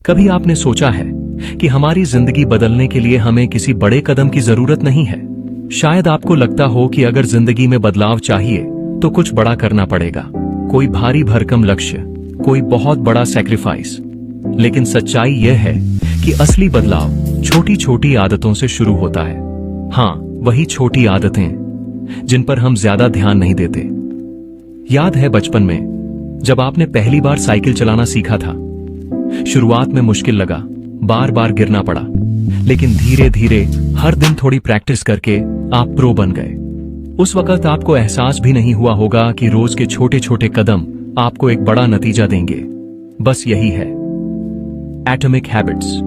कभी आपने सोचा है कि हमारी जिंदगी बदलने के लिए हमें किसी बड़े कदम की जरूरत नहीं है? शायद आपको लगता हो कि अगर जिंदगी में बदलाव चाहिए तो कुछ बड़ा करना पड़ेगा, कोई भारी भरकम लक्ष्य, कोई बहुत बड़ा सैक्रिफाइस। लेकिन सच्चाई यह है कि असली बदलाव छोटी छोटी आदतों से शुरू होता है। हाँ, वही छोटी आदतें जिन पर हम ज्यादा ध्यान नहीं देते। याद है बचपन में जब आपने पहली बार साइकिल चलाना सीखा था? शुरुआत में मुश्किल लगा, बार बार गिरना पड़ा, लेकिन धीरे धीरे हर दिन थोड़ी प्रैक्टिस करके आप प्रो बन गए। उस वक्त आपको एहसास भी नहीं हुआ होगा कि रोज के छोटे छोटे कदम आपको एक बड़ा नतीजा देंगे। बस यही है एटॉमिक हैबिट्स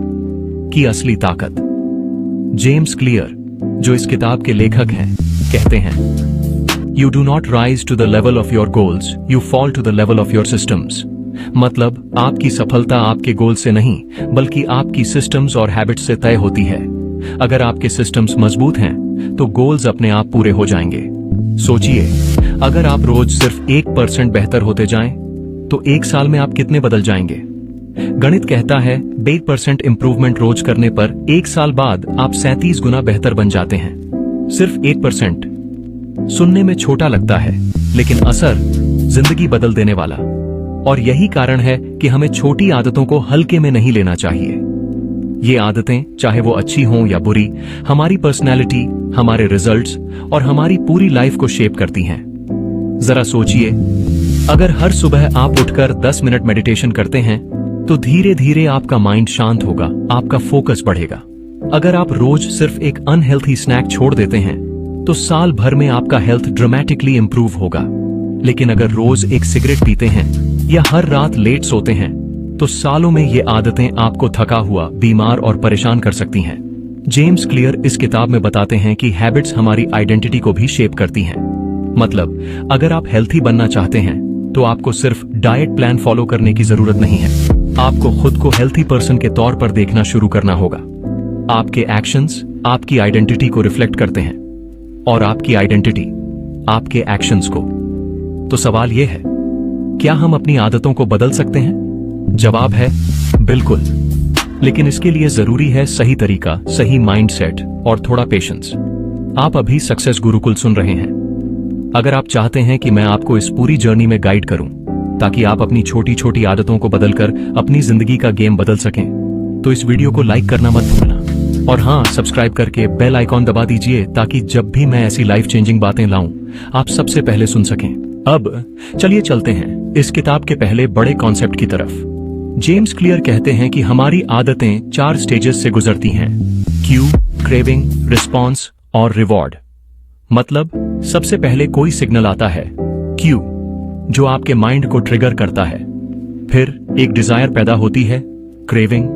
की असली ताकत। जेम्स क्लियर, जो इस किताब के लेखक हैं, कहते हैं, you do not rise to the level of your goals, you fall to the level of your systems. मतलब आपकी सफलता आपके गोल से नहीं बल्कि आपकी सिस्टम्स और हैबिट्स से तय होती है। अगर आपके सिस्टम्स मजबूत हैं तो गोल्स अपने आप पूरे हो जाएंगे। सोचिए, अगर आप रोज सिर्फ 1% बेहतर होते जाएं तो 1 साल में आप कितने बदल जाएंगे? गणित कहता है 1% इंप्रूवमेंट रोज करने पर 1 साल बाद आप 37 गुना बेहतर बन जाते हैं। सिर्फ 1%। सुनने में छोटा लगता है, लेकिन असर जिंदगी बदल देने वाला। और यही कारण है कि हमें छोटी आदतों को हल्के में नहीं लेना चाहिए। ये आदतें, चाहे वो अच्छी हों या बुरी, हमारी पर्सनैलिटी, हमारे रिजल्ट्स और हमारी पूरी लाइफ को शेप करती हैं। जरा सोचिए, अगर हर सुबह आप उठकर 10 मिनट मेडिटेशन करते हैं तो धीरे धीरे आपका माइंड शांत होगा, आपका फोकस बढ़ेगा। अगर आप रोज सिर्फ एक अनहेल्थी स्नैक छोड़ देते हैं तो साल भर में आपका हेल्थ ड्रामेटिकली इंप्रूव होगा। लेकिन अगर रोज एक सिगरेट पीते हैं या हर रात लेट सोते हैं तो सालों में ये आदतें आपको थका हुआ, बीमार और परेशान कर सकती हैं। जेम्स क्लियर इस किताब में बताते हैं कि हैबिट्स हमारी आइडेंटिटी को भी शेप करती हैं। मतलब अगर आप हेल्थी बनना चाहते हैं तो आपको सिर्फ डाइट प्लान फॉलो करने की जरूरत नहीं है। आपको खुद को हेल्थी पर्सन के तौर पर देखना शुरू करना होगा। आपके एक्शंस आपकी आइडेंटिटी को रिफ्लेक्ट करते हैं और आपकी आइडेंटिटी आपके एक्शंस को। तो सवाल यह है, क्या हम अपनी आदतों को बदल सकते हैं? जवाब है बिल्कुल। लेकिन इसके लिए जरूरी है सही तरीका, सही माइंडसेट और थोड़ा पेशेंस। आप अभी सक्सेस गुरुकुल सुन रहे हैं। अगर आप चाहते हैं कि मैं आपको इस पूरी जर्नी में गाइड करूं ताकि आप अपनी छोटी छोटी आदतों को बदलकर अपनी जिंदगी का गेम बदल सकें, तो इस वीडियो को लाइक करना मत भूलना। और हाँ, सब्सक्राइब करके बेल आइकॉन दबा दीजिए ताकि जब भी मैं ऐसी लाइफ चेंजिंग बातें लाऊं आप सबसे पहले सुन सकें। अब चलिए चलते हैं इस किताब के पहले बड़े कॉन्सेप्ट की तरफ। जेम्स क्लियर कहते हैं कि हमारी आदतें 4 स्टेजेस से गुजरती हैं: क्यू, क्रेविंग, रिस्पॉन्स और रिवॉर्ड। मतलब सबसे पहले कोई सिग्नल आता है, क्यू, जो आपके माइंड को ट्रिगर करता है। फिर एक डिजायर पैदा होती है, क्रेविंग,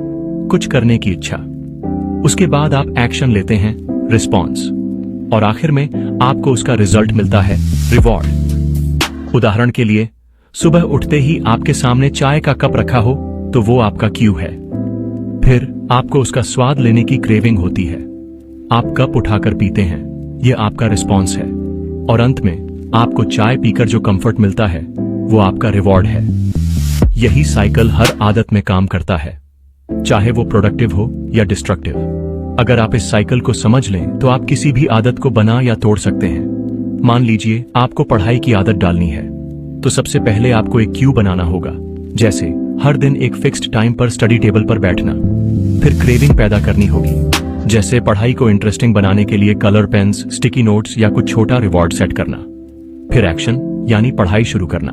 कुछ करने की इच्छा। उसके बाद आप एक्शन लेते हैं, रिस्पॉन्स। और आखिर में आपको उसका रिजल्ट मिलता है, रिवॉर्ड। उदाहरण के लिए, सुबह उठते ही आपके सामने चाय का कप रखा हो तो वो आपका क्यू है। फिर आपको उसका स्वाद लेने की क्रेविंग होती है, आप कप उठाकर पीते हैं, यह आपका रिस्पॉन्स है। और अंत में आपको चाय पीकर जो कंफर्ट मिलता है वो आपका रिवॉर्ड है। यही साइकिल हर आदत में काम करता है, चाहे वो प्रोडक्टिव हो या डिस्ट्रक्टिव। अगर आप इस साइकिल को समझ लें तो आप किसी भी आदत को बना या तोड़ सकते हैं। मान लीजिए आपको पढ़ाई की आदत डालनी है, तो सबसे पहले आपको एक क्यू बनाना होगा, जैसे हर दिन एक फिक्स्ड टाइम पर स्टडी टेबल पर बैठना। फिर क्रेविंग पैदा करनी होगी, जैसे पढ़ाई को इंटरेस्टिंग बनाने के लिए कलर पेन्स, स्टिकी नोट्स या कुछ छोटा रिवॉर्ड सेट करना। फिर एक्शन, यानी पढ़ाई शुरू करना।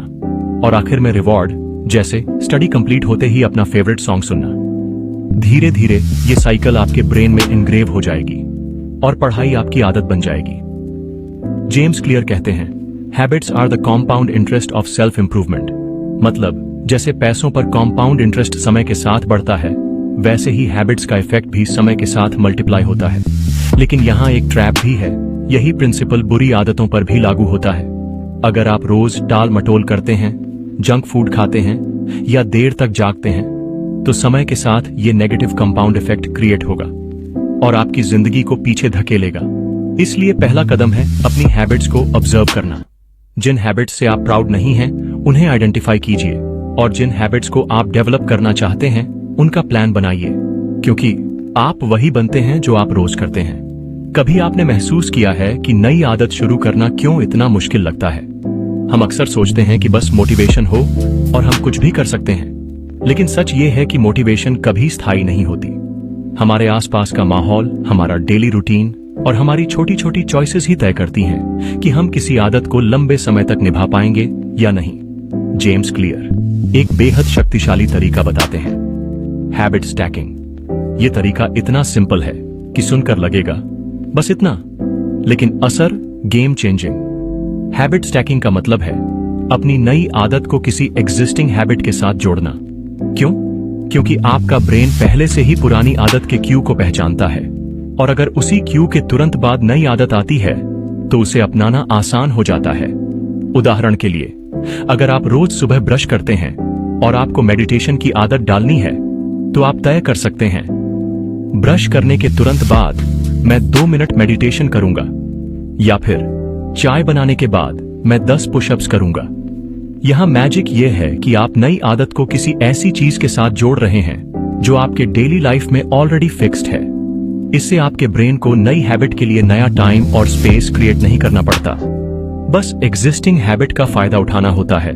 और आखिर में रिवॉर्ड, जैसे स्टडी कंप्लीट होते ही अपना फेवरेट सॉन्ग सुनना। धीरे धीरे ये साइकिल आपके ब्रेन में इनग्रेव हो जाएगी और पढ़ाई आपकी आदत बन जाएगी। जेम्स क्लियर कहते हैं, habits are the compound interest of self improvement. मतलब जैसे पैसों पर कॉम्पाउंड इंटरेस्ट समय के साथ बढ़ता है, वैसे ही हैबिट्स का इफेक्ट भी समय के साथ मल्टीप्लाई होता है। लेकिन यहाँ एक ट्रैप भी है, यही प्रिंसिपल बुरी आदतों पर भी लागू होता है। अगर आप रोज टाल मटोल करते हैं, जंक फूड खाते हैं या देर तक जागते हैं, तो समय के साथ ये नेगेटिव कंपाउंड इफेक्ट क्रिएट होगा और आपकी जिंदगी को पीछे धकेलेगा। इसलिए पहला कदम है अपनी हैबिट्स को ऑब्जर्व करना। जिन हैबिट्स से आप प्राउड नहीं हैं, उन्हें आइडेंटिफाई कीजिए, और जिन हैबिट्स को आप डेवलप करना चाहते हैं उनका प्लान बनाइए, क्योंकि आप वही बनते हैं जो आप रोज करते हैं। कभी आपने महसूस किया है कि नई आदत शुरू करना क्यों इतना मुश्किल लगता है? हम अक्सर सोचते हैं कि बस मोटिवेशन हो और हम कुछ भी कर सकते हैं, लेकिन सच ये है कि मोटिवेशन कभी स्थायी नहीं होती। हमारे आसपास का माहौल, हमारा डेली रूटीन और हमारी छोटी छोटी चॉइसेस ही तय करती हैं कि हम किसी आदत को लंबे समय तक निभा पाएंगे या नहीं। जेम्स क्लियर एक बेहद शक्तिशाली तरीका बताते हैं, हैबिट स्टैकिंग। ये तरीका इतना सिंपल है कि सुनकर लगेगा बस इतना, लेकिन असर गेम चेंजिंग। हैबिट स्टैकिंग का मतलब है अपनी नई आदत को किसी एग्जिस्टिंग हैबिट के साथ जोड़ना। क्यों? क्योंकि आपका ब्रेन पहले से ही पुरानी आदत के क्यू को पहचानता है, और अगर उसी क्यू के तुरंत बाद नई आदत आती है तो उसे अपनाना आसान हो जाता है। उदाहरण के लिए, अगर आप रोज सुबह ब्रश करते हैं और आपको मेडिटेशन की आदत डालनी है, तो आप तय कर सकते हैं, ब्रश करने के तुरंत बाद मैं 2 मिनट मेडिटेशन करूंगा, या फिर चाय बनाने के बाद मैं 10 पुशअप्स करूंगा। यहां मैजिक यह है कि आप नई आदत को किसी ऐसी चीज के साथ जोड़ रहे हैं जो आपके डेली लाइफ में ऑलरेडी फिक्स्ड है। इससे आपके ब्रेन को नई हैबिट के लिए नया टाइम और स्पेस क्रिएट नहीं करना पड़ता, बस एग्जिस्टिंग हैबिट का फायदा उठाना होता है।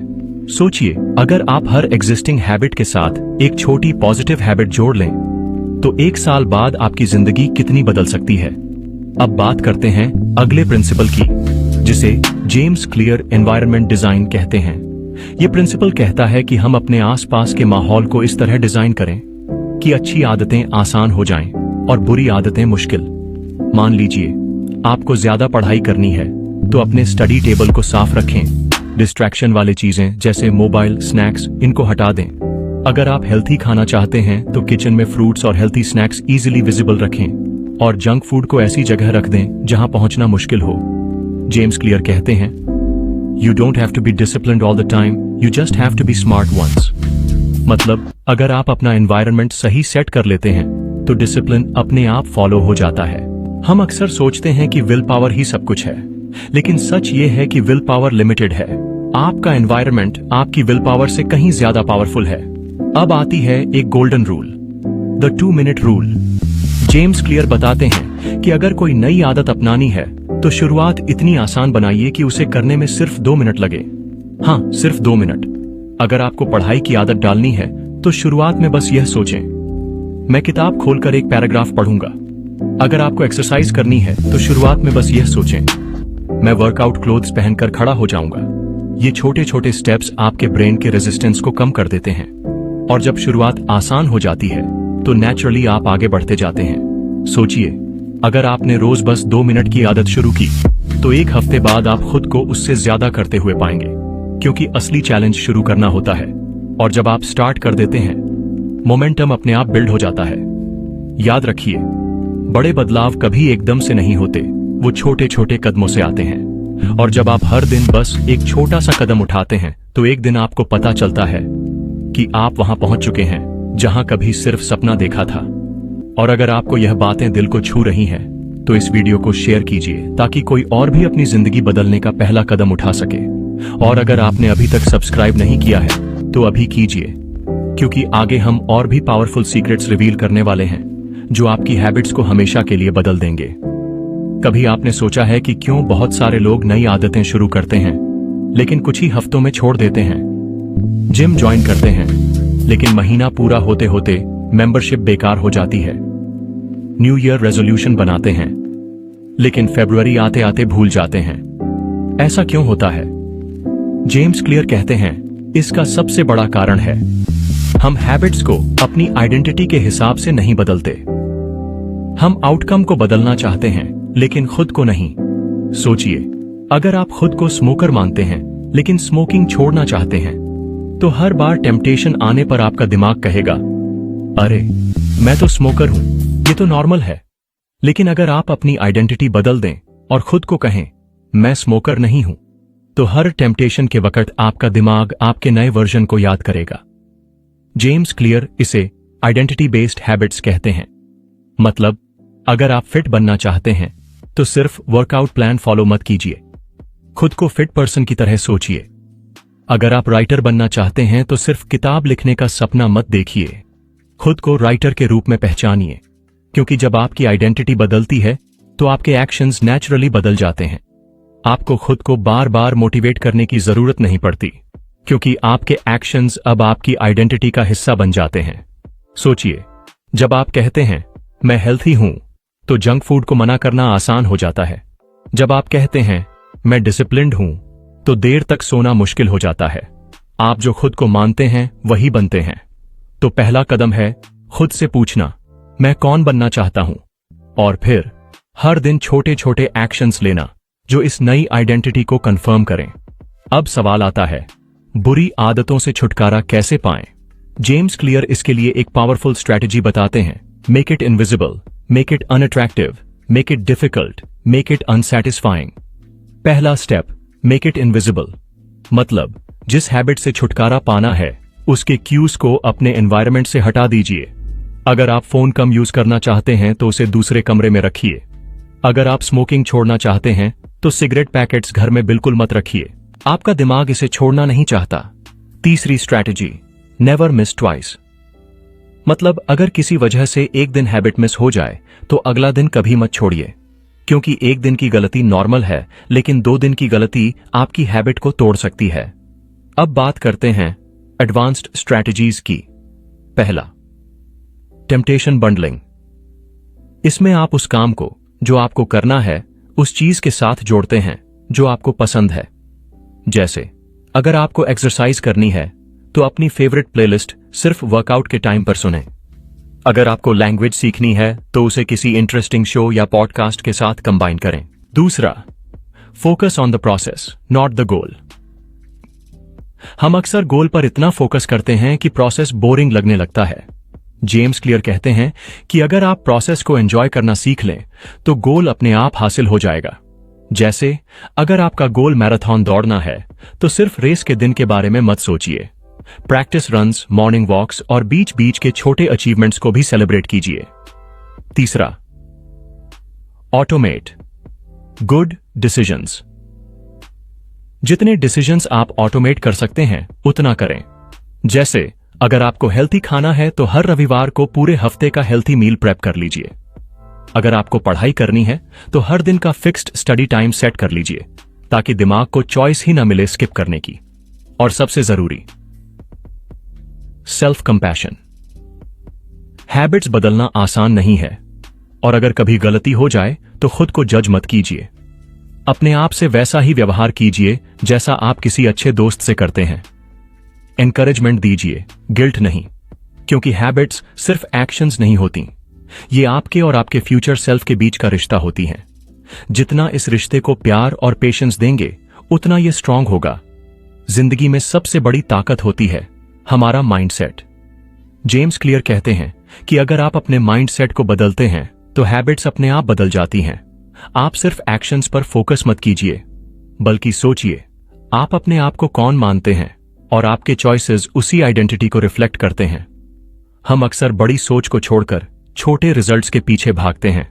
सोचिए, अगर आप हर एग्जिस्टिंग हैबिट के साथ एक छोटी पॉजिटिव हैबिट जोड़ लें, तो 1 साल बाद आपकी जिंदगी कितनी बदल सकती है। अब बात करते हैं अगले प्रिंसिपल की, जिसे जेम्स क्लियर एनवायरनमेंट डिजाइन कहते हैं। यह प्रिंसिपल कहता है कि हम अपने आसपास के माहौल को इस तरह डिजाइन करें कि अच्छी आदतें आसान हो जाएं और बुरी आदतें मुश्किल। मान लीजिए आपको ज्यादा पढ़ाई करनी है, तो अपने स्टडी टेबल को साफ रखें। डिस्ट्रैक्शन वाली चीजें जैसे मोबाइल, स्नैक्स, इनको हटा दें। अगर आप हेल्थी खाना चाहते हैं तो किचन में फ्रूट्स और हेल्थी स्नैक्स इजीली विजिबल रखें, और जंक फूड को ऐसी जगह रख दें जहां पहुंचना मुश्किल हो। जेम्स क्लियर कहते हैं, you don't have to be disciplined all the time, you just have to be smart once. मतलब, अगर आप अपना एनवायरनमेंट सही सेट कर लेते हैं तो डिसिप्लिन अपने आप फॉलो हो जाता है। हम अक्सर सोचते हैं कि विल पावर ही सब कुछ है, लेकिन सच ये है कि विल पावर लिमिटेड है। आपका एनवायरनमेंट आपकी विल पावर से कहीं ज्यादा पावरफुल है। अब आती है एक golden rule, the 2 minute rule. James clear बताते हैं कि अगर कोई नई आदत अपनानी है तो शुरुआत इतनी आसान बनाइए कि उसे करने में सिर्फ 2 मिनट लगे। हाँ, सिर्फ 2 मिनट। अगर आपको पढ़ाई की आदत डालनी है तो शुरुआत में बस यह सोचें, मैं किताब खोलकर एक पैराग्राफ पढ़ूंगा। अगर आपको एक्सरसाइज करनी है तो शुरुआत में बस यह सोचें, मैं वर्कआउट क्लोथ्स पहनकर खड़ा हो जाऊंगा। ये छोटे छोटे स्टेप्स आपके ब्रेन के रेजिस्टेंस को कम कर देते हैं, और जब शुरुआत आसान हो जाती है तो नेचुरली आप आगे बढ़ते जाते हैं। सोचिए, अगर आपने रोज बस 2 मिनट की आदत शुरू की तो 1 हफ्ते बाद आप खुद को उससे ज्यादा करते हुए पाएंगे, क्योंकि असली चैलेंज शुरू करना होता है, और जब आप स्टार्ट कर देते हैं मोमेंटम अपने आप बिल्ड हो जाता है। याद रखिए, बड़े बदलाव कभी एकदम से नहीं होते, वो छोटे छोटे कदमों से आते हैं, और जब आप हर दिन बस एक छोटा सा कदम उठाते हैं तो एक दिन आपको पता चलता है कि आप वहां पहुंच चुके हैं जहां कभी सिर्फ सपना देखा था। और अगर आपको यह बातें दिल को छू रही हैं तो इस वीडियो को शेयर कीजिए ताकि कोई और भी अपनी जिंदगी बदलने का पहला कदम उठा सके। और अगर आपने अभी तक सब्सक्राइब नहीं किया है तो अभी कीजिए, क्योंकि आगे हम और भी पावरफुल सीक्रेट्स रिवील करने वाले हैं जो आपकी हैबिट्स को हमेशा के लिए बदल देंगे। कभी आपने सोचा है कि क्यों बहुत सारे लोग नई आदतें शुरू करते हैं लेकिन कुछ ही हफ्तों में छोड़ देते हैं? जिम ज्वाइन करते हैं लेकिन महीना पूरा होते होते मेंबरशिप बेकार हो जाती है। न्यू ईयर रेजोल्यूशन बनाते हैं लेकिन फरवरी आते आते भूल जाते हैं। ऐसा क्यों होता है? जेम्स क्लियर कहते हैं, इसका सबसे बड़ा कारण है हम हैबिट्स को अपनी आइडेंटिटी के हिसाब से नहीं बदलते। हम आउटकम को बदलना चाहते हैं लेकिन खुद को नहीं। सोचिए, अगर आप खुद को स्मोकर मानते हैं लेकिन स्मोकिंग छोड़ना चाहते हैं, तो हर बार टेम्पटेशन आने पर आपका दिमाग कहेगा, अरे मैं तो स्मोकर हूं, ये तो नॉर्मल है। लेकिन अगर आप अपनी आइडेंटिटी बदल दें और खुद को कहें, मैं स्मोकर नहीं हूं, तो हर टेम्पटेशन के वक्त आपका दिमाग आपके नए वर्जन को याद करेगा। जेम्स क्लियर इसे आइडेंटिटी बेस्ड हैबिट्स कहते हैं। मतलब, अगर आप फिट बनना चाहते हैं तो सिर्फ वर्कआउट प्लान फॉलो मत कीजिए, खुद को फिट पर्सन की तरह सोचिए। अगर आप राइटर बनना चाहते हैं तो सिर्फ किताब लिखने का सपना मत देखिए, खुद को राइटर के रूप में पहचानिए, क्योंकि जब आपकी आइडेंटिटी बदलती है तो आपके एक्शंस नेचुरली बदल जाते हैं। आपको खुद को बार बार मोटिवेट करने की जरूरत नहीं पड़ती, क्योंकि आपके एक्शंस अब आपकी आइडेंटिटी का हिस्सा बन जाते हैं। सोचिए, जब आप कहते हैं मैं हेल्थी हूं, तो जंक फूड को मना करना आसान हो जाता है। जब आप कहते हैं मैं डिसिप्लिन्ड हूं, तो देर तक सोना मुश्किल हो जाता है। आप जो खुद को मानते हैं वही बनते हैं। तो पहला कदम है खुद से पूछना, मैं कौन बनना चाहता हूं, और फिर हर दिन छोटे छोटे एक्शंस लेना जो इस नई आइडेंटिटी को कंफर्म करें। अब सवाल आता है, बुरी आदतों से छुटकारा कैसे पाएं? जेम्स क्लियर इसके लिए एक पावरफुल स्ट्रैटेजी बताते हैं। Make it invisible, make it unattractive, make it difficult, make it unsatisfying. पहला स्टेप, मेक इट इनविजिबल। मतलब जिस हैबिट से छुटकारा पाना है उसके क्यूज को अपने एनवायरनमेंट से हटा दीजिए। अगर आप फोन कम यूज करना चाहते हैं तो उसे दूसरे कमरे में रखिए। अगर आप स्मोकिंग छोड़ना चाहते हैं तो सिगरेट पैकेट्स घर में बिल्कुल मत रखिए। आपका दिमाग इसे छोड़ना नहीं चाहता। तीसरी स्ट्रैटेजी, नेवर मिस ट्वाइस। मतलब अगर किसी वजह से एक दिन हैबिट मिस हो जाए तो अगला दिन कभी मत छोड़िए, क्योंकि एक दिन की गलती नॉर्मल है, लेकिन 2 दिन की गलती आपकी हैबिट को तोड़ सकती है। अब बात करते हैं एडवांस्ड स्ट्रैटेजीज की। पहला, टेम्पटेशन बंडलिंग। इसमें आप उस काम को जो आपको करना है उस चीज के साथ जोड़ते हैं जो आपको पसंद है। जैसे अगर आपको एक्सरसाइज करनी है तो अपनी फेवरेट प्लेलिस्ट सिर्फ वर्कआउट के टाइम पर सुनें। अगर आपको लैंग्वेज सीखनी है तो उसे किसी इंटरेस्टिंग शो या पॉडकास्ट के साथ कंबाइन करें। दूसरा, focus on the process not the goal. हम अक्सर गोल पर इतना फोकस करते हैं कि प्रोसेस बोरिंग लगने लगता है। जेम्स क्लियर कहते हैं कि अगर आप प्रोसेस को एंजॉय करना सीख लें तो गोल अपने आप हासिल हो जाएगा। जैसे अगर आपका गोल मैराथन दौड़ना है तो सिर्फ रेस के दिन के बारे में मत सोचिए। प्रैक्टिस रन्स, मॉर्निंग वॉक्स और बीच बीच के छोटे अचीवमेंट्स को भी सेलिब्रेट कीजिए। तीसरा, ऑटोमेट गुड डिसीजंस। जितने डिसीजंस आप ऑटोमेट कर सकते हैं उतना करें। जैसे अगर आपको हेल्थी खाना है तो हर रविवार को पूरे हफ्ते का हेल्थी मील प्रेप कर लीजिए। अगर आपको पढ़ाई करनी है तो हर दिन का फिक्स्ड स्टडी टाइम सेट कर लीजिए, ताकि दिमाग को चॉइस ही ना मिले स्किप करने की। और सबसे जरूरी, सेल्फ कंपैशन। हैबिट्स बदलना आसान नहीं है, और अगर कभी गलती हो जाए तो खुद को जज मत कीजिए। अपने आप से वैसा ही व्यवहार कीजिए जैसा आप किसी अच्छे दोस्त से करते हैं। एनकरेजमेंट दीजिए, गिल्ट नहीं, क्योंकि हैबिट्स सिर्फ एक्शंस नहीं होती, ये आपके और आपके फ्यूचर सेल्फ के बीच का रिश्ता होती हैं। जितना इस रिश्ते को प्यार और पेशेंस देंगे उतना ये स्ट्रांग होगा। जिंदगी में सबसे बड़ी ताकत होती है हमारा माइंडसेट। जेम्स क्लियर कहते हैं कि अगर आप अपने माइंडसेट को बदलते हैं तो हैबिट्स अपने आप बदल जाती हैं। आप सिर्फ एक्शंस पर फोकस मत कीजिए, बल्कि सोचिए आप अपने आप को कौन मानते हैं, और आपके चॉइसेस उसी आइडेंटिटी को रिफ्लेक्ट करते हैं। हम अक्सर बड़ी सोच को छोड़कर छोटे रिजल्ट्स के पीछे भागते हैं,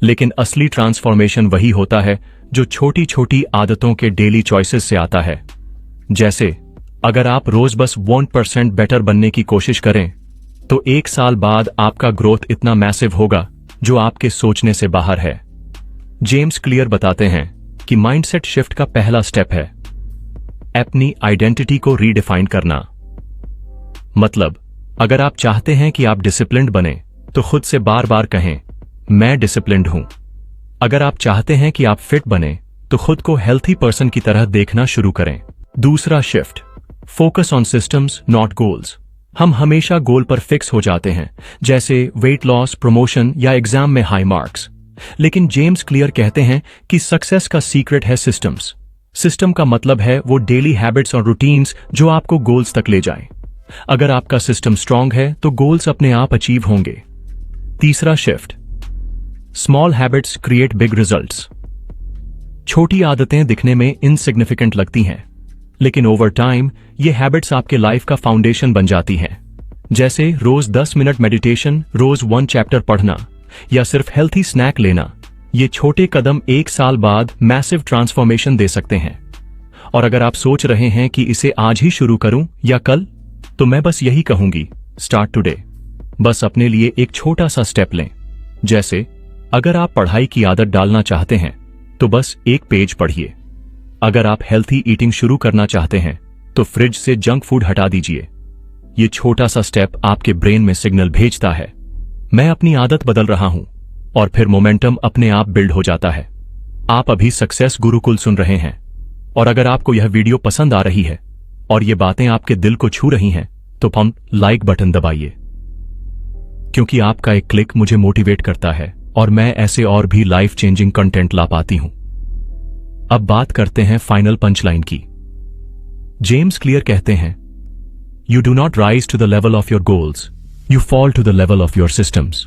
लेकिन असली ट्रांसफॉर्मेशन वही होता है जो छोटी छोटी आदतों के डेली चॉइसेस से आता है। जैसे अगर आप रोज बस 1% बेटर बनने की कोशिश करें तो 1 साल बाद आपका ग्रोथ इतना मैसिव होगा जो आपके सोचने से बाहर है। जेम्स क्लियर बताते हैं कि माइंडसेट शिफ्ट का पहला स्टेप है अपनी आइडेंटिटी को रीडिफाइन करना। मतलब अगर आप चाहते हैं कि आप डिसिप्लिन्ड बने तो खुद से बार बार कहें मैं डिसिप्लिन्ड हूं। अगर आप चाहते हैं कि आप फिट बने तो खुद को हेल्थी पर्सन की तरह देखना शुरू करें। दूसरा shift, focus on systems not goals. हम हमेशा गोल पर फिक्स हो जाते हैं, जैसे वेट लॉस, प्रमोशन या एग्जाम में हाई मार्क्स। लेकिन जेम्स क्लियर कहते हैं कि सक्सेस का सीक्रेट है सिस्टम्स। सिस्टम का मतलब है वो डेली हैबिट्स और रूटीन्स जो आपको गोल्स तक ले जाएं। अगर आपका सिस्टम स्ट्रांग है तो गोल्स अपने आप अचीव होंगे। तीसरा shift, small habits create big results. छोटी आदतें दिखने में इनसिग्निफिकेंट लगती हैं, लेकिन ओवर टाइम ये हैबिट्स आपके लाइफ का फाउंडेशन बन जाती हैं। जैसे रोज 10 मिनट मेडिटेशन, रोज 1 चैप्टर पढ़ना, या सिर्फ हेल्थी स्नैक लेना। ये छोटे कदम 1 साल बाद मैसिव ट्रांसफॉर्मेशन दे सकते हैं। और अगर आप सोच रहे हैं कि इसे आज ही शुरू करूं या कल, तो मैं बस यही कहूंगी, स्टार्ट टुडे। बस अपने लिए एक छोटा सा स्टेप लें। जैसे अगर आप पढ़ाई की आदत डालना चाहते हैं तो बस एक पेज पढ़िए। अगर आप हेल्थी ईटिंग शुरू करना चाहते हैं तो फ्रिज से जंक फूड हटा दीजिए। ये छोटा सा स्टेप आपके ब्रेन में सिग्नल भेजता है, मैं अपनी आदत बदल रहा हूं, और फिर मोमेंटम अपने आप बिल्ड हो जाता है। आप अभी सक्सेस गुरुकुल सुन रहे हैं, और अगर आपको यह वीडियो पसंद आ रही है और ये बातें आपके दिल को छू रही हैं तो फम लाइक बटन दबाइए, क्योंकि आपका एक क्लिक मुझे मोटिवेट करता है और मैं ऐसे और भी लाइफ चेंजिंग कंटेंट ला पाती हूं। अब बात करते हैं फाइनल पंचलाइन की। जेम्स क्लियर कहते हैं, you do not rise to the level of your goals, you fall to the level of your systems.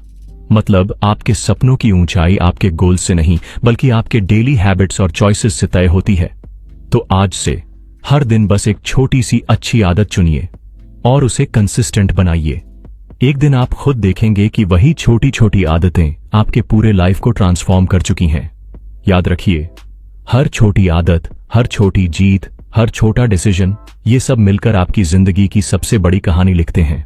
मतलब आपके सपनों की ऊंचाई आपके गोल्स से नहीं बल्कि आपके डेली हैबिट्स और चॉइसेस से तय होती है। तो आज से हर दिन बस एक छोटी सी अच्छी आदत चुनिए और उसे कंसिस्टेंट बनाइए। एक दिन आप खुद देखेंगे कि वही छोटी छोटी आदतें आपके पूरे लाइफ को ट्रांसफॉर्म कर चुकी हैं। याद रखिए, हर छोटी आदत, हर छोटी जीत, हर छोटा डिसीजन, ये सब मिलकर आपकी जिंदगी की सबसे बड़ी कहानी लिखते हैं।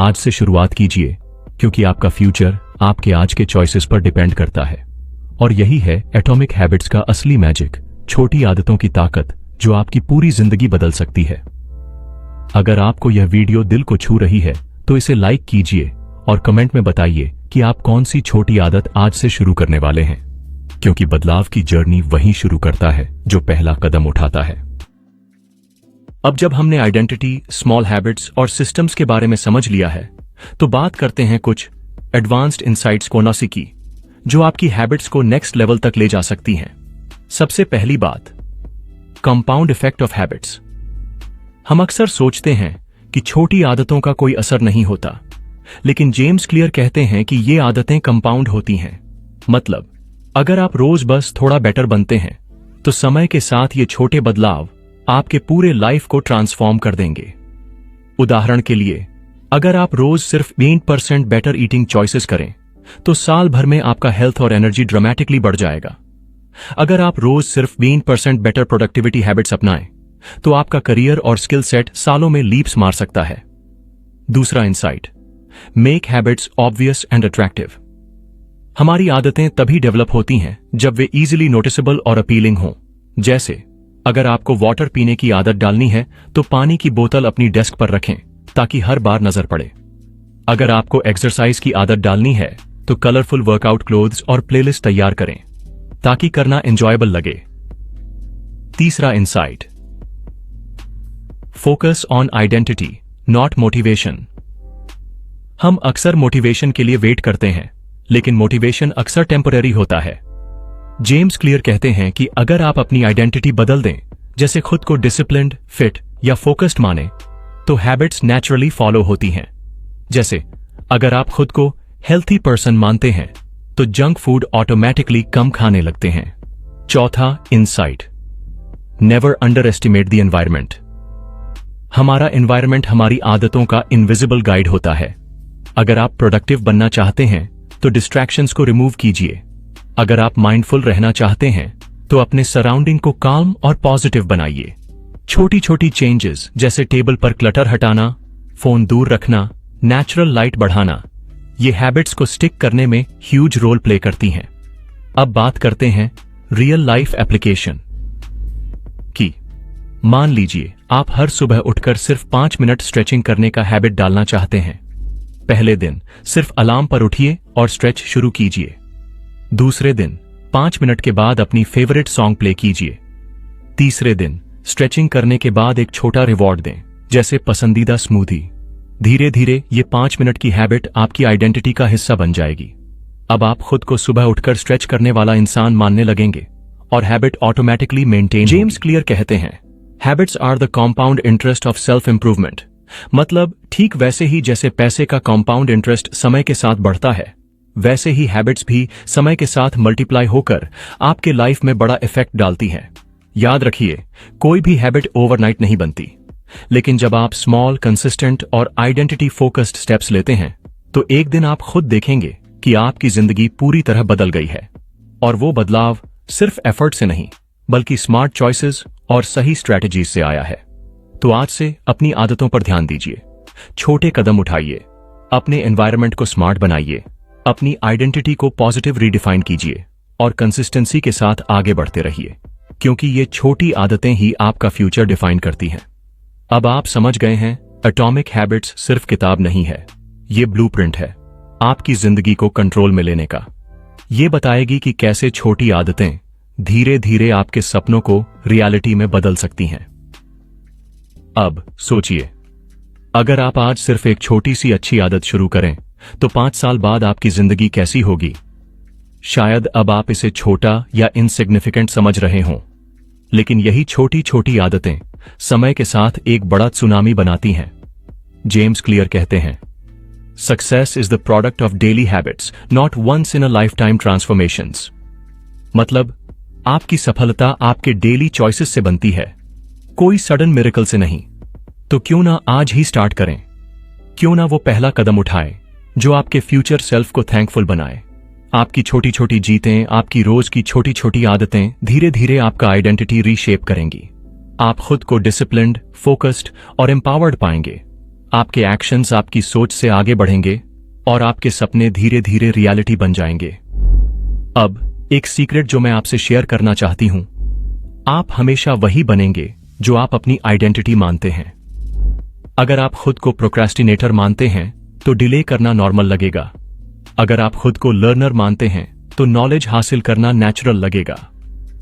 आज से शुरुआत कीजिए, क्योंकि आपका फ्यूचर आपके आज के चॉइसेस पर डिपेंड करता है। और यही है एटॉमिक हैबिट्स का असली मैजिक, छोटी आदतों की ताकत जो आपकी पूरी जिंदगी बदल सकती है। अगर आपको यह वीडियो दिल को छू रही है तो इसे लाइक कीजिए और कमेंट में बताइए कि आप कौन सी छोटी आदत आज से शुरू करने वाले हैं, क्योंकि बदलाव की जर्नी वहीं शुरू करता है जो पहला कदम उठाता है। अब जब हमने आइडेंटिटी, स्मॉल हैबिट्स और सिस्टम्स के बारे में समझ लिया है तो बात करते हैं कुछ एडवांस्ड इनसाइट्स कोनासी की, जो आपकी हैबिट्स को नेक्स्ट लेवल तक ले जा सकती हैं। सबसे पहली बात, कंपाउंड इफेक्ट ऑफ हैबिट्स। हम अक्सर सोचते हैं कि छोटी आदतों का कोई असर नहीं होता, लेकिन जेम्स क्लियर कहते हैं कि ये आदतें कंपाउंड होती हैं। मतलब अगर आप रोज बस थोड़ा बेटर बनते हैं तो समय के साथ ये छोटे बदलाव आपके पूरे लाइफ को ट्रांसफॉर्म कर देंगे। उदाहरण के लिए, अगर आप रोज सिर्फ 20% बेटर ईटिंग चॉइसेस करें तो साल भर में आपका हेल्थ और एनर्जी ड्रामेटिकली बढ़ जाएगा। अगर आप रोज सिर्फ 20% बेटर प्रोडक्टिविटी हैबिट्स अपनाएं तो आपका करियर और स्किल सेट सालों में लीप्स मार सकता है। दूसरा insight, make habits obvious and attractive. हमारी आदतें तभी डेवलप होती हैं जब वे इजीली नोटिसेबल और अपीलिंग हों। जैसे अगर आपको वाटर पीने की आदत डालनी है तो पानी की बोतल अपनी डेस्क पर रखें ताकि हर बार नजर पड़े। अगर आपको एक्सरसाइज की आदत डालनी है तो कलरफुल वर्कआउट क्लोथ्स और प्लेलिस्ट तैयार करें ताकि करना एंजॉयबल लगे। तीसरा insight, focus on identity not motivation. हम अक्सर मोटिवेशन के लिए वेट करते हैं, लेकिन मोटिवेशन अक्सर टेम्पररी होता है। जेम्स क्लियर कहते हैं कि अगर आप अपनी आइडेंटिटी बदल दें, जैसे खुद को डिसिप्लिन्ड, फिट या फोकस्ड माने, तो हैबिट्स नेचुरली फॉलो होती हैं। जैसे अगर आप खुद को हेल्थी पर्सन मानते हैं तो जंक फूड ऑटोमेटिकली कम खाने लगते हैं। चौथा insight, never under estimate the environment. हमारा एनवायरमेंट हमारी आदतों का इनविजिबल गाइड होता है। अगर आप प्रोडक्टिव बनना चाहते हैं तो डिस्ट्रैक्शंस को रिमूव कीजिए। अगर आप माइंडफुल रहना चाहते हैं तो अपने सराउंडिंग को काम और पॉजिटिव बनाइए। छोटी छोटी चेंजेस जैसे टेबल पर क्लटर हटाना, फोन दूर रखना, नेचुरल लाइट बढ़ाना, ये हैबिट्स को स्टिक करने में ह्यूज रोल प्ले करती हैं। अब बात करते हैं रियल लाइफ एप्लीकेशन की। मान लीजिए आप हर सुबह उठकर सिर्फ 5 मिनट स्ट्रेचिंग करने का हैबिट डालना चाहते हैं। पहले दिन सिर्फ अलार्म पर उठिए और स्ट्रेच शुरू कीजिए। दूसरे दिन 5 मिनट के बाद अपनी फेवरेट सॉन्ग प्ले कीजिए। तीसरे दिन स्ट्रेचिंग करने के बाद एक छोटा रिवॉर्ड दें, जैसे पसंदीदा स्मूदी। धीरे धीरे ये 5 मिनट की हैबिट आपकी आइडेंटिटी का हिस्सा बन जाएगी। अब आप खुद को सुबह उठकर स्ट्रेच करने वाला इंसान मानने लगेंगे और habit automatically maintain. James Clear कहते हैं, habits are the compound interest of self improvement. मतलब ठीक वैसे ही जैसे पैसे का कॉम्पाउंड इंटरेस्ट समय के साथ बढ़ता है, वैसे ही हैबिट्स भी समय के साथ मल्टीप्लाई होकर आपके लाइफ में बड़ा इफेक्ट डालती हैं। याद रखिए, कोई भी हैबिट ओवरनाइट नहीं बनती, लेकिन जब आप स्मॉल, कंसिस्टेंट और आइडेंटिटी फोकस्ड स्टेप्स लेते हैं तो एक दिन आप खुद देखेंगे कि आपकी जिंदगी पूरी तरह बदल गई है। और वो बदलाव सिर्फ एफर्ट से नहीं बल्कि स्मार्ट चॉइसेस और सही स्ट्रैटेजीज से आया है। तो आज से अपनी आदतों पर ध्यान दीजिए, छोटे कदम उठाइए, अपने एनवायरनमेंट को स्मार्ट बनाइए, अपनी आइडेंटिटी को पॉजिटिव रीडिफाइन कीजिए और कंसिस्टेंसी के साथ आगे बढ़ते रहिए, क्योंकि ये छोटी आदतें ही आपका फ्यूचर डिफाइन करती हैं। अब आप समझ गए हैं, एटॉमिक हैबिट्स सिर्फ किताब नहीं है, ये ब्लूप्रिंट है आपकी जिंदगी को कंट्रोल में लेने का। ये बताएगी कि कैसे छोटी आदतें धीरे धीरे आपके सपनों को रियलिटी में बदल सकती हैं। अब सोचिए, अगर आप आज सिर्फ एक छोटी सी अच्छी आदत शुरू करें तो 5 साल बाद आपकी जिंदगी कैसी होगी। शायद अब आप इसे छोटा या इनसिग्निफिकेंट समझ रहे हों, लेकिन यही छोटी छोटी आदतें समय के साथ एक बड़ा सुनामी बनाती हैं। जेम्स क्लियर कहते हैं, success is the product of daily habits, not once in a life time transformations. मतलब आपकी सफलता आपके डेली चॉइसेस से बनती है, कोई सडन मिरेकल से नहीं। तो क्यों ना आज ही स्टार्ट करें, क्यों ना वो पहला कदम उठाएं जो आपके फ्यूचर सेल्फ को थैंकफुल बनाए। आपकी छोटी छोटी जीतें, आपकी रोज की छोटी छोटी आदतें धीरे धीरे आपका आइडेंटिटी रीशेप करेंगी। आप खुद को डिसिप्लिन्ड, फोकस्ड और एम्पावर्ड पाएंगे। आपके एक्शंस आपकी सोच से आगे बढ़ेंगे और आपके सपने धीरे धीरे रियलिटी बन जाएंगे। अब एक सीक्रेट जो मैं आपसे शेयर करना चाहती हूं, आप हमेशा वही बनेंगे जो आप अपनी आइडेंटिटी मानते हैं। अगर आप खुद को प्रोक्रेस्टिनेटर मानते हैं तो डिले करना नॉर्मल लगेगा। अगर आप खुद को लर्नर मानते हैं तो नॉलेज हासिल करना नेचुरल लगेगा।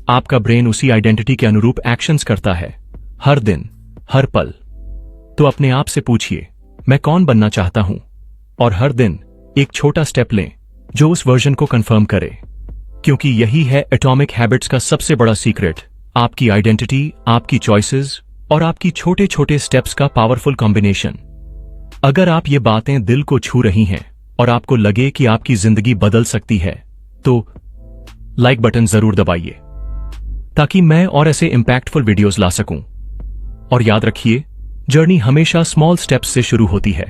आपका ब्रेन उसी आइडेंटिटी के अनुरूप एक्शंस करता है, हर दिन, हर पल। तो अपने आप से पूछिए, मैं कौन बनना चाहता हूं, और हर दिन एक छोटा स्टेप लें जो उस वर्जन को कंफर्म करे, क्योंकि यही है एटॉमिक हैबिट्स का सबसे बड़ा सीक्रेट। आपकी आइडेंटिटी, आपकी चॉइसेस और आपकी छोटे छोटे स्टेप्स का पावरफुल कॉम्बिनेशन। अगर आप ये बातें दिल को छू रही हैं और आपको लगे कि आपकी जिंदगी बदल सकती है, तो लाइक बटन जरूर दबाइए ताकि मैं और ऐसे इंपैक्टफुल वीडियोस ला सकूं। और याद रखिए, जर्नी हमेशा स्मॉल स्टेप्स से शुरू होती है।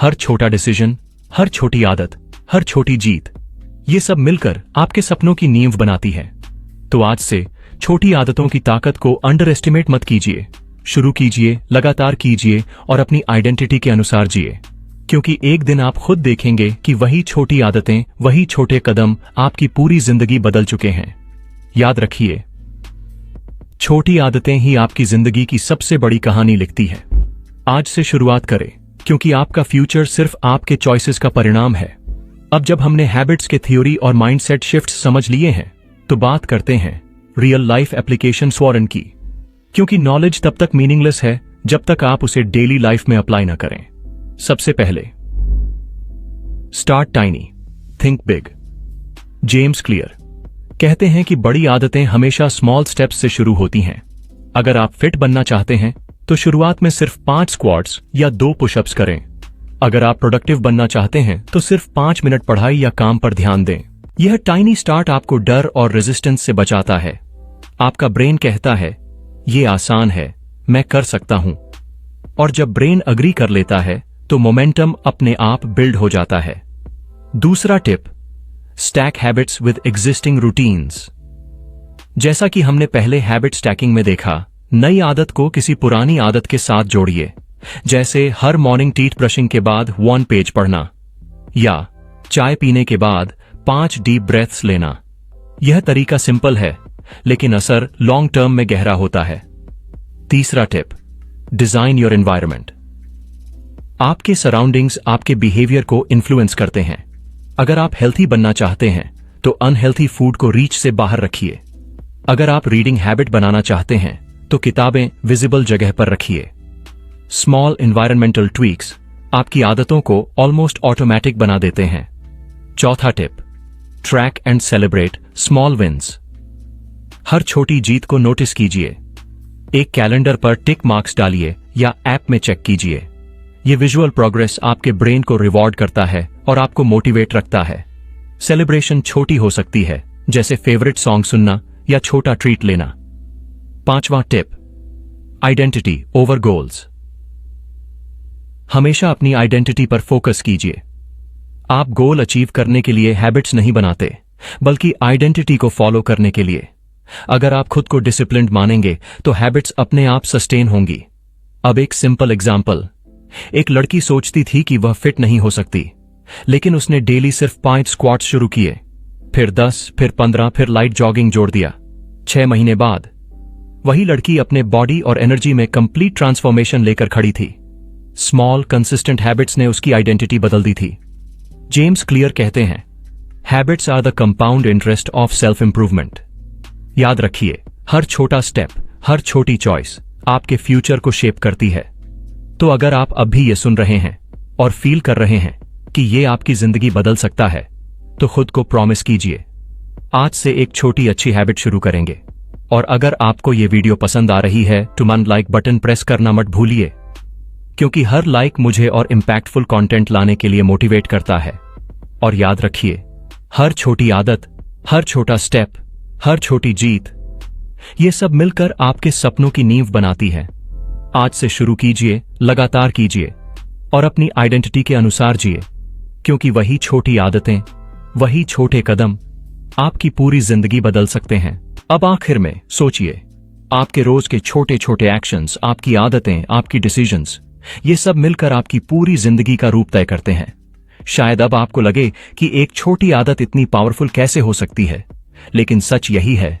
हर छोटा डिसीजन, हर छोटी आदत, हर छोटी जीत, ये सब मिलकर आपके सपनों की नींव बनाती है। तो आज से छोटी आदतों की ताकत को अंडर एस्टिमेट मत कीजिए। शुरू कीजिए, लगातार कीजिए और अपनी आइडेंटिटी के अनुसार जिए, क्योंकि एक दिन आप खुद देखेंगे कि वही छोटी आदतें, वही छोटे कदम आपकी पूरी जिंदगी बदल चुके हैं। याद रखिए, छोटी आदतें ही आपकी जिंदगी की सबसे बड़ी कहानी लिखती है। आज से शुरुआत करें, क्योंकि आपका फ्यूचर सिर्फ आपके चॉइसेस का परिणाम है। अब जब हमने हैबिट्स के थ्योरी और माइंडसेट शिफ्ट्स समझ लिए हैं, तो बात करते हैं रियल लाइफ एप्लीकेशन स्वॉरन की, क्योंकि नॉलेज तब तक मीनिंगलेस है जब तक आप उसे डेली लाइफ में अप्लाई ना करें। सबसे पहले, start tiny, think big. James Clear कहते हैं कि बड़ी आदतें हमेशा स्मॉल स्टेप्स से शुरू होती हैं। अगर आप फिट बनना चाहते हैं तो शुरुआत में सिर्फ 5 स्क्वाट्स या 2 पुशअप्स करें। अगर आप प्रोडक्टिव बनना चाहते हैं तो सिर्फ 5 मिनट पढ़ाई या काम पर ध्यान दें। यह टाइनी स्टार्ट आपको डर और रेजिस्टेंस से बचाता है। आपका ब्रेन कहता है, ये आसान है, मैं कर सकता हूं। और जब ब्रेन अग्री कर लेता है तो मोमेंटम अपने आप बिल्ड हो जाता है। दूसरा tip, stack habits with existing routines. जैसा कि हमने पहले हैबिट स्टैकिंग में देखा, नई आदत को किसी पुरानी आदत के साथ जोड़िए। जैसे हर मॉर्निंग टीथ ब्रशिंग के बाद 1 पेज पढ़ना, या चाय पीने के बाद 5 डीप ब्रेथ्स लेना। यह तरीका सिंपल है, लेकिन असर लॉन्ग टर्म में गहरा होता है। तीसरा टिप, डिजाइन योर एनवायरनमेंट। आपके सराउंडिंग्स आपके बिहेवियर को इन्फ्लुएंस करते हैं। अगर आप हेल्थी बनना चाहते हैं तो अनहेल्थी फूड को रीच से बाहर रखिए। अगर आप रीडिंग हैबिट बनाना चाहते हैं तो किताबें विजिबल जगह पर रखिए। स्मॉल एनवायरमेंटल ट्वीक्स आपकी आदतों को ऑलमोस्ट ऑटोमेटिक बना देते हैं। चौथा tip, track and celebrate small wins. हर छोटी जीत को नोटिस कीजिए। एक कैलेंडर पर टिक मार्क्स डालिए या ऐप में चेक कीजिए। ये विजुअल प्रोग्रेस आपके ब्रेन को रिवॉर्ड करता है और आपको मोटिवेट रखता है। सेलिब्रेशन छोटी हो सकती है, जैसे फेवरेट सॉन्ग सुनना या छोटा ट्रीट लेना। पांचवा टिप, आइडेंटिटी ओवर गोल्स। हमेशा अपनी आइडेंटिटी पर फोकस कीजिए। आप गोल अचीव करने के लिए हैबिट्स नहीं बनाते, बल्कि आइडेंटिटी को फॉलो करने के लिए। अगर आप खुद को डिसिप्लिन्ड मानेंगे तो हैबिट्स अपने आप सस्टेन होंगी। अब एक सिंपल एग्जाम्पल, एक लड़की सोचती थी कि वह फिट नहीं हो सकती, लेकिन उसने डेली सिर्फ 5 स्क्वाट्स शुरू किए, फिर 10, फिर 15, फिर लाइट जॉगिंग जोड़ दिया। 6 महीने बाद वही लड़की अपने बॉडी और एनर्जी में कंप्लीट ट्रांसफॉर्मेशन लेकर खड़ी थी। स्मॉल कंसिस्टेंट हैबिट्स ने उसकी आइडेंटिटी बदल दी थी। जेम्स क्लियर कहते हैं, habits are the compound interest of self improvement. याद रखिए, हर छोटा स्टेप, हर छोटी चॉइस आपके फ्यूचर को शेप करती है। तो अगर आप अब भी ये सुन रहे हैं और फील कर रहे हैं कि ये आपकी जिंदगी बदल सकता है, तो खुद को प्रॉमिस कीजिए, आज से एक छोटी अच्छी हैबिट शुरू करेंगे। और अगर आपको ये वीडियो पसंद आ रही है तो लाइक बटन प्रेस करना मत भूलिए, क्योंकि हर लाइक मुझे और इंपैक्टफुल कंटेंट लाने के लिए मोटिवेट करता है। और याद रखिए, हर छोटी आदत, हर छोटा स्टेप, हर छोटी जीत, ये सब मिलकर आपके सपनों की नींव बनाती है। आज से शुरू कीजिए, लगातार कीजिए और अपनी आइडेंटिटी के अनुसार जिए, क्योंकि वही छोटी आदतें, वही छोटे कदम आपकी पूरी जिंदगी बदल सकते हैं। अब आखिर में सोचिए, आपके रोज के छोटे छोटे एक्शंस, आपकी आदतें, आपकी डिसीजंस, ये सब मिलकर आपकी पूरी जिंदगी का रूप तय करते हैं। शायद अब आपको लगे कि एक छोटी आदत इतनी पावरफुल कैसे हो सकती है, लेकिन सच यही है,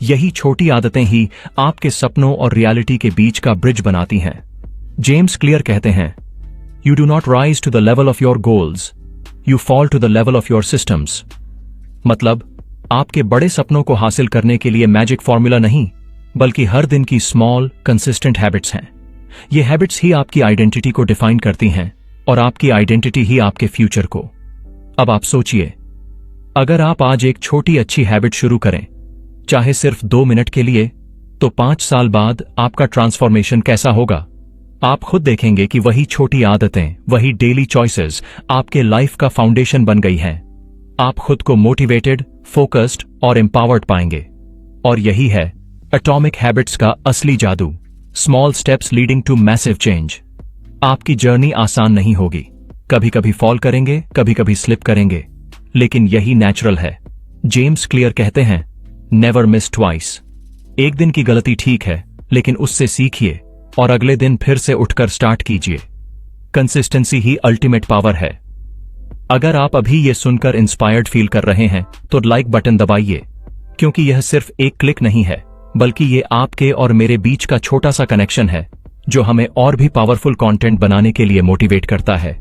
यही छोटी आदतें ही आपके सपनों और रियलिटी के बीच का ब्रिज बनाती हैं। जेम्स क्लियर कहते हैं, you do not rise to the level of your goals, you fall to the level of your systems. मतलब, आपके बड़े सपनों को हासिल करने के लिए मैजिक फॉर्मूला नहीं, बल्कि हर दिन की स्मॉल कंसिस्टेंट हैबिट्स हैं। ये हैबिट्स ही आपकी आइडेंटिटी को डिफाइन करती हैं और आपकी आइडेंटिटी ही आपके फ्यूचर को। अब आप सोचिए, अगर आप आज एक छोटी अच्छी हैबिट शुरू करें, चाहे सिर्फ 2 मिनट के लिए, तो 5 साल बाद आपका ट्रांसफॉर्मेशन कैसा होगा? आप खुद देखेंगे कि वही छोटी आदतें, वही डेली चॉइसेस आपके लाइफ का फाउंडेशन बन गई हैं। आप खुद को मोटिवेटेड, फोकस्ड और एम्पावर्ड पाएंगे। और यही है एटॉमिक हैबिट्स का असली जादू, small steps leading to massive change. आपकी जर्नी आसान नहीं होगी, कभी कभी फॉल करेंगे, कभी कभी स्लिप करेंगे, लेकिन यही नेचुरल है। जेम्स क्लियर कहते हैं, नेवर मिस ट्वाइस। एक दिन की गलती ठीक है, लेकिन उससे सीखिए और अगले दिन फिर से उठकर स्टार्ट कीजिए। कंसिस्टेंसी ही अल्टीमेट पावर है। अगर आप अभी ये सुनकर इंस्पायर्ड फील कर रहे हैं तो लाइक बटन दबाइए, क्योंकि यह सिर्फ एक क्लिक नहीं है, बल्कि ये आपके और मेरे बीच का छोटा सा कनेक्शन है, जो हमें और भी पावरफुल कंटेंट बनाने के लिए मोटिवेट करता है।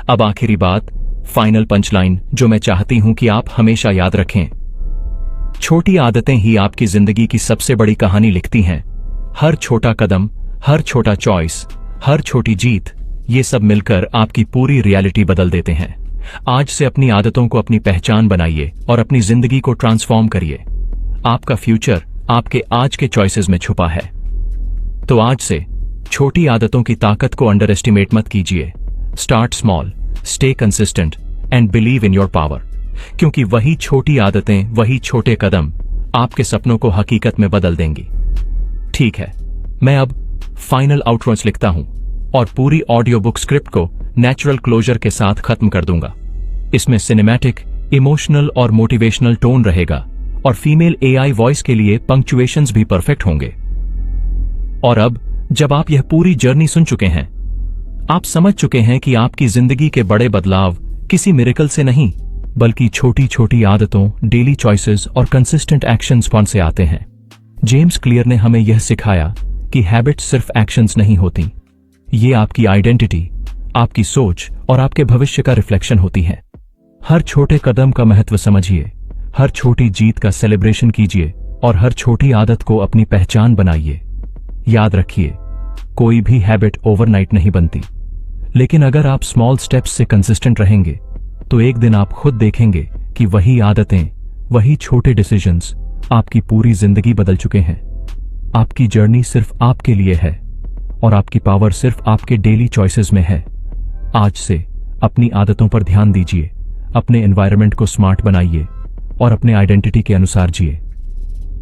अब आखिरी बात, फाइनल पंचलाइन, जो मैं चाहती हूं कि आप हमेशा याद रखें, छोटी आदतें ही आपकी जिंदगी की सबसे बड़ी कहानी लिखती हैं। हर छोटा कदम, हर छोटा चॉइस, हर छोटी जीत, ये सब मिलकर आपकी पूरी रियलिटी बदल देते हैं। आज से अपनी आदतों को अपनी पहचान बनाइए और अपनी जिंदगी को ट्रांसफॉर्म करिए। आपका फ्यूचर आपके आज के चॉइसेस में छुपा है। तो आज से छोटी आदतों की ताकत को अंडर एस्टिमेट मत कीजिए। Start small, stay consistent and believe in your power, क्योंकि वही छोटी आदतें, वही छोटे कदम आपके सपनों को हकीकत में बदल देंगी। ठीक है, मैं अब फाइनल आउटरोज लिखता हूं और पूरी ऑडियो बुक स्क्रिप्ट को नेचुरल क्लोजर के साथ खत्म कर दूंगा। इसमें सिनेमैटिक, इमोशनल और मोटिवेशनल टोन रहेगा और फीमेल एआई वॉइस के लिए पंक्चुएशंस भी परफेक्ट होंगे। और अब जब आप यह पूरी जर्नी सुन चुके हैं, आप समझ चुके हैं कि आपकी जिंदगी के बड़े बदलाव किसी मिरेकल से नहीं, बल्कि छोटी छोटी आदतों, डेली चॉइसेस और कंसिस्टेंट एक्शंस से आते हैं। जेम्स क्लियर ने हमें यह सिखाया कि हैबिट्स सिर्फ एक्शंस नहीं होती, ये आपकी आइडेंटिटी, आपकी सोच और आपके भविष्य का रिफ्लेक्शन होती है। हर छोटे कदम का महत्व समझिए, हर छोटी जीत का सेलिब्रेशन कीजिए और हर छोटी आदत को अपनी पहचान बनाइए। याद रखिए, कोई भी हैबिट ओवरनाइट नहीं बनती, लेकिन अगर आप स्मॉल स्टेप्स से कंसिस्टेंट रहेंगे तो एक दिन आप खुद देखेंगे कि वही आदतें, वही छोटे डिसीजंस आपकी पूरी जिंदगी बदल चुके हैं। आपकी जर्नी सिर्फ आपके लिए है और आपकी पावर सिर्फ आपके डेली चॉइसेस में है। आज से अपनी आदतों पर ध्यान दीजिए, अपने एनवायरनमेंट को स्मार्ट बनाइए और अपने आइडेंटिटी के अनुसार जिए।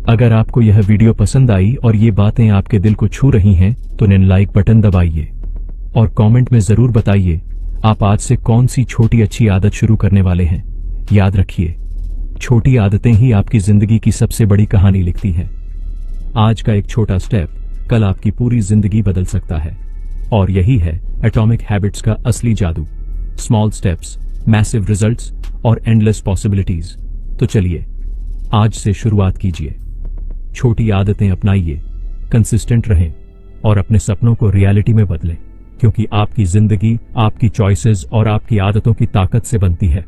अगर आपको यह वीडियो पसंद आई और ये बातें आपके दिल को छू रही हैं तो लाइक बटन दबाइए और कमेंट में जरूर बताइए आप आज से कौन सी छोटी अच्छी आदत शुरू करने वाले हैं। याद रखिए, छोटी आदतें ही आपकी जिंदगी की सबसे बड़ी कहानी लिखती हैं। आज का एक छोटा स्टेप कल आपकी पूरी जिंदगी बदल सकता है। और यही है एटॉमिक हैबिट्स का असली जादू। स्मॉल स्टेप्स, मैसिव रिजल्ट्स और एंडलेस पॉसिबिलिटीज। तो चलिए आज से शुरुआत कीजिए। छोटी आदतें अपनाइए, कंसिस्टेंट रहें और अपने सपनों को रियलिटी में बदलें, क्योंकि आपकी जिंदगी आपकी चॉइसेस और आपकी आदतों की ताकत से बनती है।